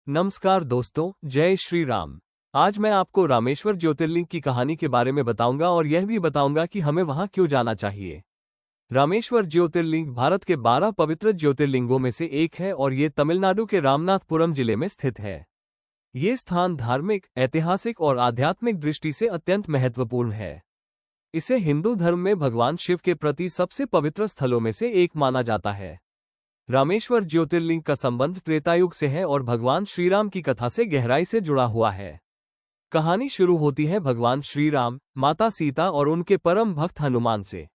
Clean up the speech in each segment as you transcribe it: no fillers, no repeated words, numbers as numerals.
नमस्कार दोस्तों, जय श्री राम। आज मैं आपको रामेश्वर ज्योतिर्लिंग की कहानी के बारे में बताऊंगा और यह भी बताऊंगा कि हमें वहां क्यों जाना चाहिए। रामेश्वर ज्योतिर्लिंग भारत के 12 पवित्र ज्योतिर्लिंगों में से एक है और ये तमिलनाडु के रामनाथपुरम जिले में स्थित है। ये स्थान धार्मिक, ऐतिहासिक और आध्यात्मिक दृष्टि से अत्यंत महत्वपूर्ण है। इसे हिंदू धर्म में भगवान शिव के प्रति सबसे पवित्र स्थलों में से एक माना जाता है। रामेश्वर ज्योतिर्लिंग का संबंध त्रेतायुग से है और भगवान श्रीराम की कथा से गहराई से जुड़ा हुआ है। कहानी शुरू होती है भगवान श्रीराम, माता सीता और उनके परम भक्त हनुमान से।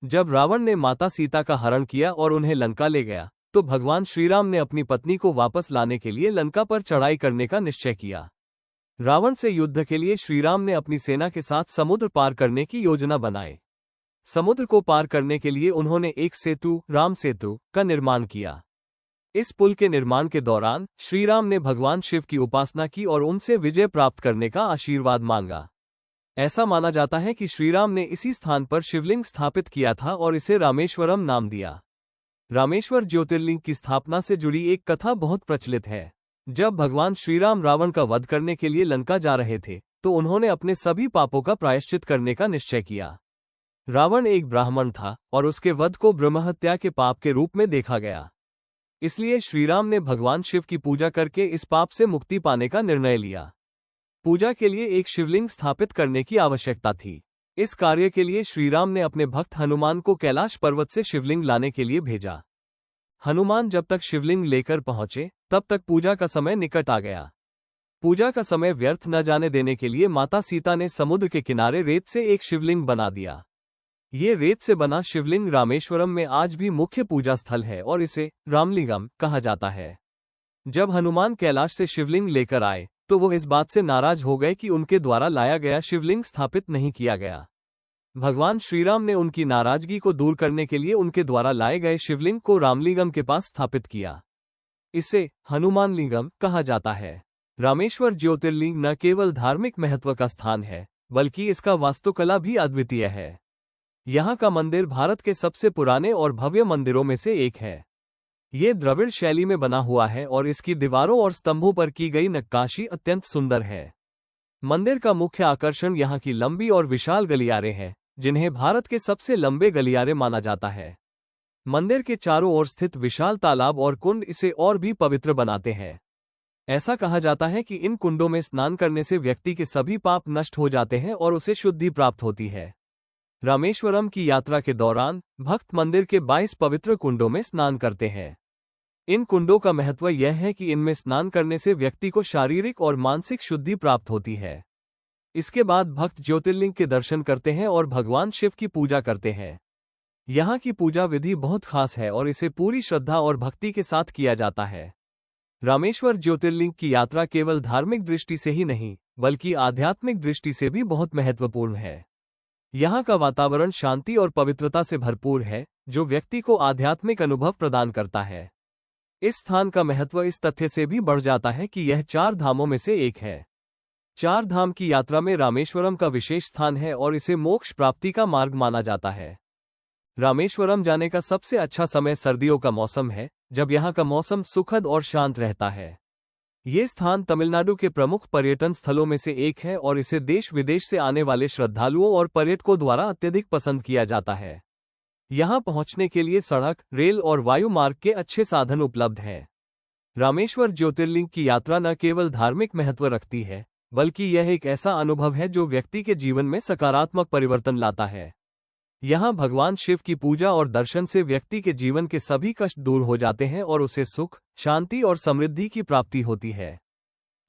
जब रावण ने माता सीता का हरण किया और उन्हें लंका ले गया, तो भगवान श्रीराम ने अपनी पत्नी को वापस लाने के लिए लंका पर चढ़ाई करने का निश्चय किया। रावण से युद्ध के लिए श्रीराम ने अपनी सेना के साथ समुद्र पार करने की योजना बनाई। समुद्र को पार करने के लिए उन्होंने एक सेतु, राम सेतु, का निर्माण किया। इस पुल के निर्माण के दौरान श्रीराम ने भगवान शिव की उपासना की और उनसे विजय प्राप्त करने का आशीर्वाद मांगा। ऐसा माना जाता है कि श्रीराम ने इसी स्थान पर शिवलिंग स्थापित किया था और इसे रामेश्वरम नाम दिया। रामेश्वर ज्योतिर्लिंग की स्थापना से जुड़ी एक कथा बहुत प्रचलित है। जब भगवान श्रीराम रावण का वध करने के लिए लंका जा रहे थे, तो उन्होंने अपने सभी पापों का प्रायश्चित करने का निश्चय किया। रावण एक ब्राह्मण था और उसके वध को ब्रह्महत्या के पाप के रूप में देखा गया। इसलिए श्रीराम ने भगवान शिव की पूजा करके इस पाप से मुक्ति पाने का निर्णय लिया। पूजा के लिए एक शिवलिंग स्थापित करने की आवश्यकता थी। इस कार्य के लिए श्रीराम ने अपने भक्त हनुमान को कैलाश पर्वत से शिवलिंग लाने के लिए भेजा। हनुमान जब तक शिवलिंग लेकर पहुंचे, तब तक पूजा का समय निकट आ गया। पूजा का समय व्यर्थ न जाने देने के लिए माता सीता ने समुद्र के किनारे रेत से एक शिवलिंग बना दिया। ये रेत से बना शिवलिंग रामेश्वरम में आज भी मुख्य पूजा स्थल है और इसे रामलिंगम कहा जाता है। जब हनुमान कैलाश से शिवलिंग लेकर आए, तो वो इस बात से नाराज हो गए कि उनके द्वारा लाया गया शिवलिंग स्थापित नहीं किया गया। भगवान श्रीराम ने उनकी नाराजगी को दूर करने के लिए उनके द्वारा लाए गए शिवलिंग को रामलिंगम के पास स्थापित किया। इसे हनुमान लिंगम कहा जाता है। रामेश्वर ज्योतिर्लिंग न केवल धार्मिक महत्व का स्थान है, बल्कि इसका वास्तुकला भी अद्वितीय है। यहाँ का मंदिर भारत के सबसे पुराने और भव्य मंदिरों में से एक है। ये द्रविड़ शैली में बना हुआ है और इसकी दीवारों और स्तंभों पर की गई नक्काशी अत्यंत सुंदर है। मंदिर का मुख्य आकर्षण यहाँ की लंबी और विशाल गलियारे हैं, जिन्हें भारत के सबसे लंबे गलियारे माना जाता है। मंदिर के चारों ओर स्थित विशाल तालाब और कुंड इसे और भी पवित्र बनाते हैं। ऐसा कहा जाता है कि इन कुंडों में स्नान करने से व्यक्ति के सभी पाप नष्ट हो जाते हैं और उसे शुद्धि प्राप्त होती है। रामेश्वरम की यात्रा के दौरान भक्त मंदिर के 22 पवित्र कुंडों में स्नान करते हैं। इन कुंडों का महत्व यह है कि इनमें स्नान करने से व्यक्ति को शारीरिक और मानसिक शुद्धि प्राप्त होती है। इसके बाद भक्त ज्योतिर्लिंग के दर्शन करते हैं और भगवान शिव की पूजा करते हैं। यहाँ की पूजा विधि बहुत खास है और इसे पूरी श्रद्धा और भक्ति के साथ किया जाता है। रामेश्वर ज्योतिर्लिंग की यात्रा केवल धार्मिक दृष्टि से ही नहीं, बल्कि आध्यात्मिक दृष्टि से भी बहुत महत्वपूर्ण है। यहाँ का वातावरण शांति और पवित्रता से भरपूर है, जो व्यक्ति को आध्यात्मिक अनुभव प्रदान करता है। इस स्थान का महत्व इस तथ्य से भी बढ़ जाता है कि यह 4 धामों में से एक है। 4 धाम की यात्रा में रामेश्वरम का विशेष स्थान है और इसे मोक्ष प्राप्ति का मार्ग माना जाता है। रामेश्वरम जाने का सबसे अच्छा समय सर्दियों का मौसम है, जब यहाँ का मौसम सुखद और शांत रहता है। ये स्थान तमिलनाडु के प्रमुख पर्यटन स्थलों में से एक है और इसे देश विदेश से आने वाले श्रद्धालुओं और पर्यटकों द्वारा अत्यधिक पसंद किया जाता है। यहाँ पहुँचने के लिए सड़क, रेल और वायु मार्ग के अच्छे साधन उपलब्ध हैं। रामेश्वर ज्योतिर्लिंग की यात्रा न केवल धार्मिक महत्व रखती है, बल्कि यह एक ऐसा अनुभव है जो व्यक्ति के जीवन में सकारात्मक परिवर्तन लाता है। यहाँ भगवान शिव की पूजा और दर्शन से व्यक्ति के जीवन के सभी कष्ट दूर हो जाते हैं और उसे सुख, शांति और समृद्धि की प्राप्ति होती है।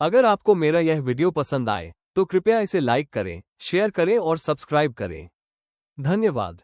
अगर आपको मेरा यह वीडियो पसंद आए, तो कृपया इसे लाइक करें, शेयर करें और सब्सक्राइब करें। धन्यवाद।